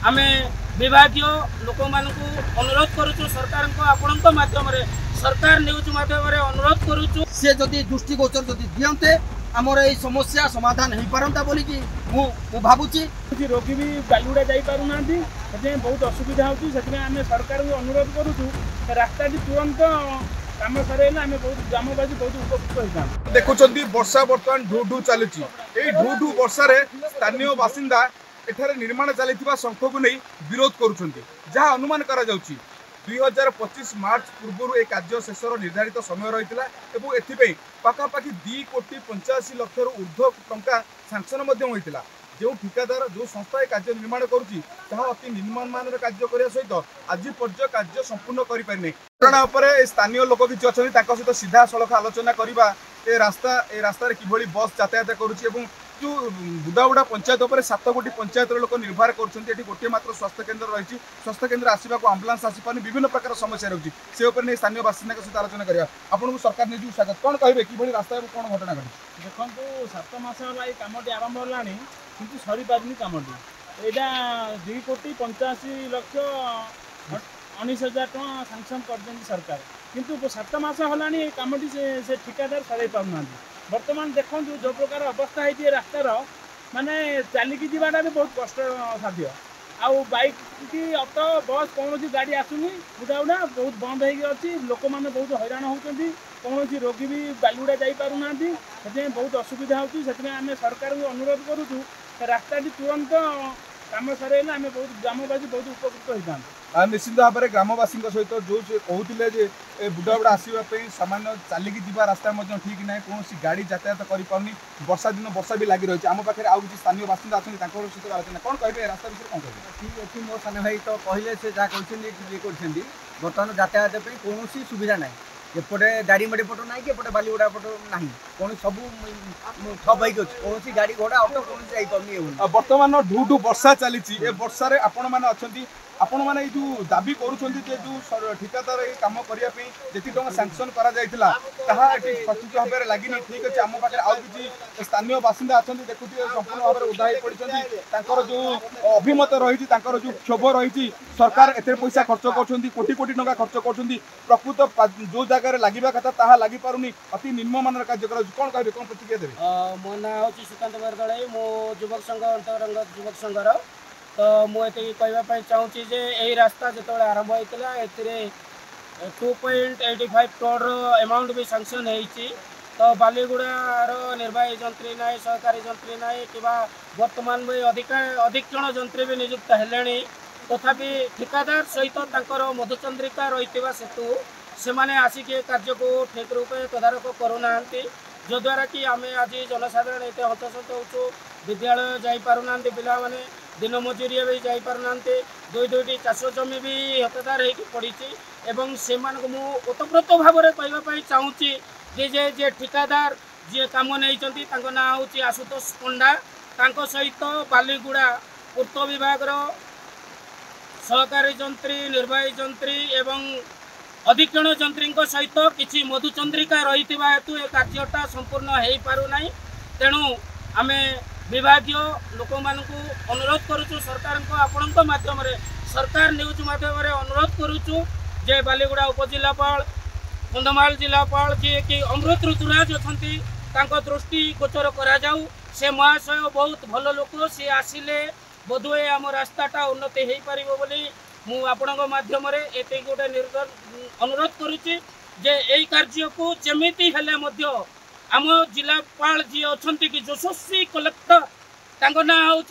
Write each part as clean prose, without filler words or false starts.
आमे विभागीय लोक मानकु अनुरोध करूछु सरकार को आपणक माध्यम रे सरकार न्यूज माध्यम रे अनुरोध करूछु से जदि दृष्टिगोचर जदि दियंते आमर ए समस्या समाधान हो पारंता बोली कि मु भाबुची रोगी भी बालुड़ा जाई पारु नांती से बहुत असुविधा होची से आम सरकार को अनुरोध करूछु रास्ता तुरंत काम सरेना आम बहुत ग्रामवासी बहुत उपकृत होता देखुं वर्षा बर्तमान ढू ढू चलुची ढू ढू वर्षा स्थानीय बासिंदा एठारे निर्माण चली शंख को नहीं विरोध करुँच अनुमान करा 2025 मार्च पूर्व ए कार्य शेषर निर्धारित समय रही है पाखापाखि 2,85 लाख ऊर्ध्व टंका सांक्शन होता जो ठिकादार जो संस्था ए कार्य निर्माण करुँची अति निम्नमान कार्य करने सहित आज पर्यटन कार्य संपूर्ण कर स्थानीय लोक किसी अच्छा सहित सीधा सड़क आलोचना करवा ए रास्ता किभली बस यातायात करुँची जो बुदाबुड़ा पंचायत उपर 7 गोटी पंचायत लोक निर्भर कर गोटे मात्र स्वास्थ्य केन्द्र रही स्वास्थ्य केन्द्र आसवा आम्बुलांस आसपार विभिन्न प्रकार समस्या रही से नहीं स्थानीय बासिंदा सहित आलोचना करवा आपको सरकार निजी स्वागत कौन कहे कि रास्ता कौन घटना घटी देखो 7 मास है कमटी आरंभ होगा कि सरी पारनी कमटी यहाँ 2,85,19,000 टका सांक्शन कर सरकार किंतु 7 मास है कमटी से ठिकादार सर पाना बर्तमान देखो जो प्रकार अवस्था है रास्तार माने चलिकी जावाटा भी बहुत कष्ट साध्य आउ बाइक कि ऑटो बस कौन गाड़ी आसुनी बुढ़ाबुढ़ा बहुत बंद होगी लोक मैंने बहुत हैरान होती कौन रोगी भी बालुड़ा जा पारु नांती से बहुत असुविधा होती आम सरकार को अनुरोध करूँ रास्ता तुरंत काम सरेना आम बहुत ग्रामवासी बहुत उपकृत होता निश्चित भाव में ग्रामवासी सहित जो कहते बुढ़ाबुढ़ा आसवाई सामान्य चलिकी जा रास्ता ठीक ना कौन गाड़ी यातायात कर वर्षा दिन वर्षा भी लगी रही आम पाखे आउ किसी स्थानीय बासिंदा अच्छा सहित आलोचना कौन कहे रास्ता विषय कौन कहे ठीक अच्छी मो सान भाई तो कहले से जहाँ कहते बर्तमान यातायात कौन सुविधा ना एपटे दाड़ीमाड़ी पट ना कि एपटे बालीगुड़ा पट ना कौन सब ठप अच्छे कौन गाड़ी घोड़ा ऑटो कौन जापार बर्तमान ढू ढू वर्षा चली वर्षा आपण मैंने अच्छा आपण मैंने जो दाबी करुँच जो ठिकादार ये कम करने जी टाँग सांक्शन सचुत भाव में लगे ठीक अच्छे आम पाखे आउ कि स्थानीय बासिंदा अच्छा देखुए संपूर्ण भाव में उदा पड़ते जो अभिमत रही जो क्षोभ रही सरकार एत पैसा खर्च कर कोटी कोटी टंका खर्च कर प्रकृत जो जगह लगे कथा लगी पारुनी अति निम्नमान कार्य कर कौन कहे कौन प्रतिक्रिया देवे मो ना हूँ सुकांत बरदड़े मो युवक संघ अंतरंग युवक संघर तो मुझे कहवाई चाहूँगी जे यही रास्ता जो आरंभ होता है 2.85 करोड़ अमाउंट भी सांक्शन होती तो बालीगुड़ार निर्वाही जंत्री ना सहकारी जंत्री ना कि बर्तमान भी अधिक जन जंत्री भी नियुक्त है तथापि ठिकादार सहित मधुचंद्रिका रही सेतु से मैंने आसिक कार्य को ठीक रूपे तदारख करूना जो द्वारा कि आम आज जनसाधारण ये हतसत हो विद्यालय जापारना पिला माने दिन मजूरिया भी जापारना दुईटी चाष जमी भी हतदार हो पड़ी एवं से ओतप्रोत भाव में कहवाई चाहूँगी जे ठिकादार जी कम नहीं ना हूँ आशुतोष पंडा सहित बालीगुड़ा पूर्त विभाग सहकारी जंत्री निर्वाही जंत्री एवं अधीक्षण जंत्री सहित किसी मधुचंद्रिका रही हेतु ए कार्यटा संपूर्ण हो पारना तेणु आम विभागीय लोक मानकु अनुरोध करूँ सरकार को आपणक माध्यम सरकार न्यूज माध्यम अनुरोध करूँ जे बालीगुड़ा उपजिलापाल कंधमाल जिलापाल जी कि अमृत ऋतुराज अच्छा दृष्टि गोचर करा जाऊ से महाशय बहुत भल लोक सी आसिले बोधुए आम रास्ताटा उन्नति हो पार बोली मुझे माध्यम ये गोटे अनुरोध करुच्ची जे यही कार्य को जमीती हेले मध्य आम जिलापाल जी अच्छा कि यशस्वी कलेक्टर ना हूँ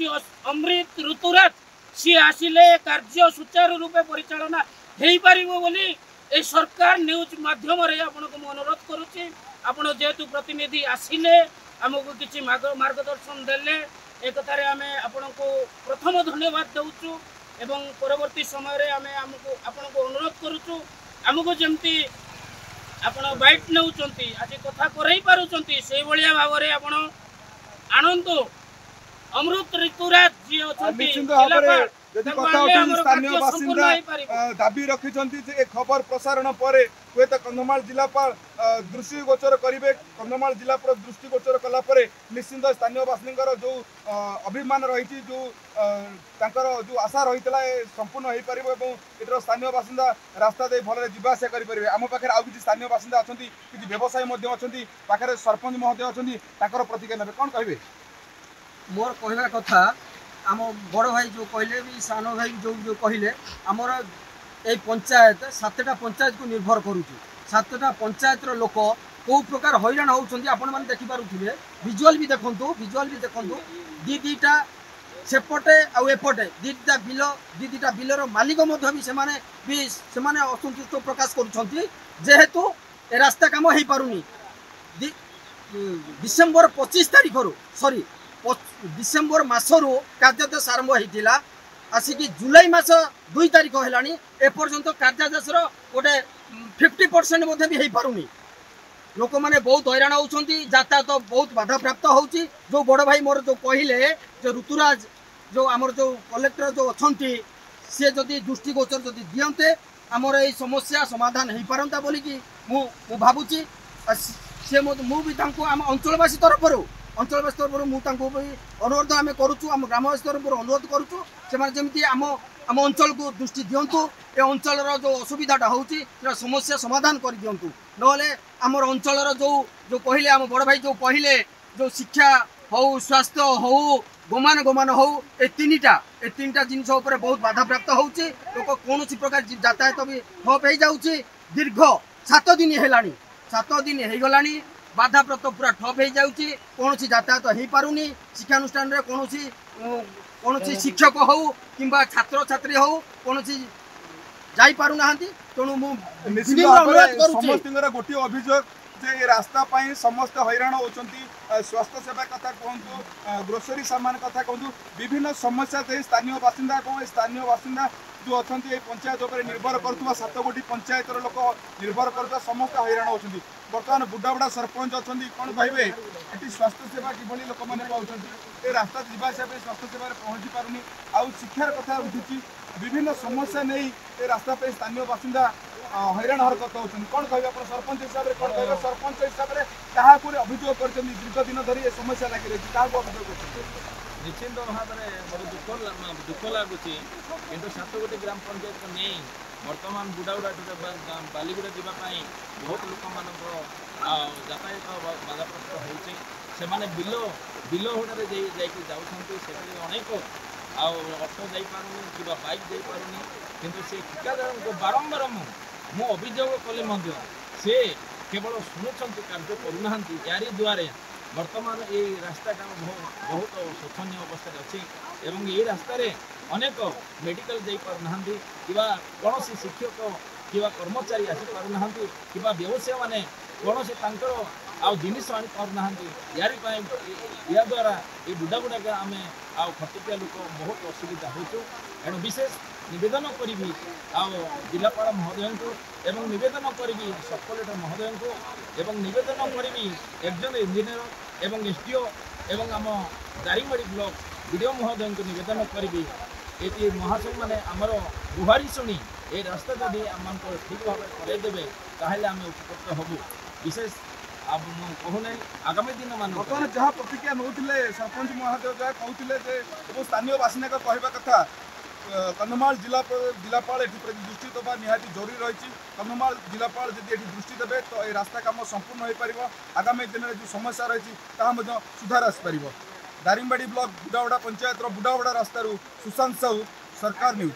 अमृत ऋतुराज सी आसिले कार्य सुचारू रूपे परिचालना हो पार बोली ए सरकार न्यूज माध्यम आपको अनुरोध करुच्ची आपण जेहेतु प्रतिनिधि आसिले आमको किसी मार्गदर्शन देले एक कथार आम आपण को प्रथम धन्यवाद देचु एवं परवर्ती समय आपको अनुरोध करुचु आमको जमती आपण बाइट नौ आज कथा करई पारुचंती से भलिया भाव में आपण आनंद अमृत ऋतुराज जी अच्छा यदि कथा उठी स्थानीय बासिंदा दाबी रखिछन्ति जे ए खबर प्रसारण परे हुएत कंधमाल जिलापाल दृष्टिगोचर करेंगे। कंधमाल जिलापाल दृष्टिगोचर कला परे निश्चिंत स्थानीय बासिंदार जो अभिमान रही जो जो आशा रही संपूर्ण हो पार एटर स्थानीय बासिंदा रास्ता दे भल जावास करेंगे। आम पाखे आउ कि स्थानीय बासिंदा अच्छा कि व्यवसायी अच्छा पाखे सरपंच महोदय अच्छा प्रतिक्रिया ने कौन कहे मोर कहवा कथा आम बड़ भाई जो कहले भी सान भाई जो कहले आमर ये पंचायत 7टा पंचायत को निर्भर करुच्ची 7टा पंचायत लोक कौ प्रकार हैरान होती आपण मैंने देखिपे विजुआल भी देखु दीटा सेपटे आउपटे दीटा बिलर मालिक भी असंतुष्ट प्रकाश करुँच जेहेतु ए रास्ता काम हो पारुनी डिसेम्बर 25 तारीख सॉरी डिसेम्बर मासरू कार्यादेश आरंभ होता आसिकी जुलाई मास 2 तारीख है एपर्यंत कार्यादेश गोटे 50% भी हो पारुनी लोक मैंने बहुत हैरान होती यातायात बहुत बाधा प्राप्त होची। जो बड़ भाई मोर जो कहले जो ऋतुराज जो आमर जो कलेक्टर जो अच्छा सी जदि दृष्टिगोचर जदि दियंते आमर ये समस्या समाधान हो पारंता बोलिकी मु भावुची सी भी आम अंचलवासी तरफ अनुरोध आम करुचु आम ग्रामवासी तरफ अनुरोध करुचु से आम अंचल को दृष्टि दिंतु ए अंचल जो असुविधाटा होची समस्या समाधान कर दिंतु नले आमर अंचल जो कहले आम बड़ भाई जो कहले जो शिक्षा हो स्वास्थ्य हो गमान हो ए तीनटा जिनस बहुत बाधा प्राप्त होची लोक कौन प्रकार यातायात भी ठप हो जाऊँगी दीर्घ 7 दिन है 7 दिन हो गलानी बाधा प्राप्त पूरा ठप हो जाऊँगी कौन यातायात हो पारुनी शिक्षानुष्ठान कौन शिक्षक हो कि छात्र छात्री हो कौन जाना तेणु समस्त गोटे अभियोग जे रास्ता पाई समस्त हैरान होती स्वास्थ्य सेवा कथा कहतु ग्रोसरी सामान कथा कहतु विभिन्न समस्या थे स्थानीय बासिंदा जो अच्छा पंचायत निर्भर करुवा 7 गोटी पंचायत लोक निर्भर करुवा समस्त हैरान होती। बर्तमान बुढ़ा बुढ़ा सरपंच अच्छा कौन कहे ये स्वास्थ्य सेवा किभली लोक मैंने पाँच ये रास्ता जावासा स्वास्थ्य सेवा पहुँची पारुनी आउ शिक्षार कथा उठी विभिन्न समस्या नहीं ये रास्ता पे स्थानीय बासिंदा हैरान हरकत होती कौन कहे आप सरपंच हिसाब से कौन कहे सरपंच हिसाब से क्या अभियोग कर दीर्घ दिन धरी समस्या लगी रही क्या अभियोग कर निश्चिंत भाव में दुख लगुच कि 7 गोटी ग्राम पंचायत को नहीं बर्तमान बुढ़ागुड़ा बालीगुड़ा जावाई बहुत लोक मान यातायात बाधाप्राप्त होती से बिल हुड़े जाऊँगी अनेक ऑटो जापारूनी कि बाइक जापारूनी किंतु से ठिकादार को बारंबार मु अभियोग कले से केवल शुणुंट कार्य करूना यारी द्वारे वर्तमान ये रास्ता बहुत शोचनीय अवस्था अच्छी एवं ये रास्ता अनेक मेडिकल जापारना कि कौन शिक्षक कि कर्मचारी आसीपारना कि व्यवसाय मैंने कौन से जिनिस आनी पारना या द्वारा ये बुढ़ा बुढ़ा आम खटिकिया लोक बहुत असुविधा होचु एणु विशेष निवेदन करी जिलापाल महोदय को निवेदन करी सब कलेक्टर महोदय को निवेदन करी एकजन इंजीनियर एवं एसडीओ एवं आम दारिंगबाड़ी ब्लॉक बीडीओ महोदय को निवेदन करी ये महाशय मैंने आमर गुहारी शुणी ये रास्ता जदि आम ठीक भाव करदेवे ताहले आम उपकृत हबू विशेष अब कहूना आगामी दिन मान बर्तमान जहाँ प्रतिक्रिया नौले सरपंच महोदय जहाँ कहते स्थानीय बासिंदा कहवा कथा कंधमाल जिलापाल दृष्टि देवा निहाती जरूरी रही कंधमाल जिलापाल जब ये दृष्टि देवे तो ये रास्ता काम संपूर्ण हो पार आगामी दिन में जो समस्या रही सुधार आसपार। दारिंगबाड़ी ब्लॉक बुढ़ावड़ा पंचायत बुढ़ावड़ा रास्तार सुशांत साहू सरकार न्यूज।